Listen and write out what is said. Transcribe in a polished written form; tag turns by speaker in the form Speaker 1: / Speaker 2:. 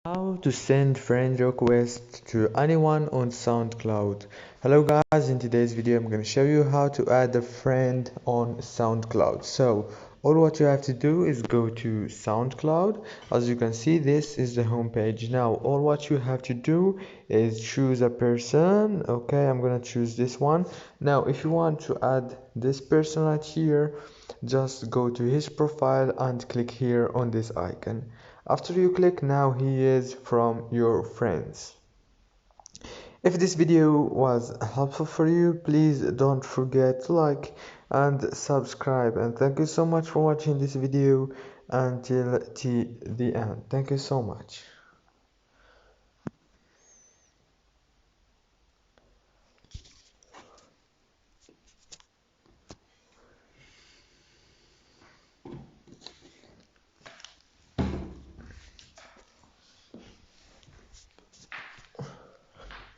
Speaker 1: How to send friend request to anyone on SoundCloud. Hello guys, in today's video I'm going to show you how to add a friend on SoundCloud. So all what you have to do is go to SoundCloud. As you can see, this is the home page. Now all what you have to do is choose a person. Okay, I'm going to choose this one. Now if you want to add this person right here, just go to his profile and click here on this icon. After you click, now he is from your friends. If this video was helpful for you, please don't forget to like and subscribe, and thank you so much for watching this video until the end. Thank you so much.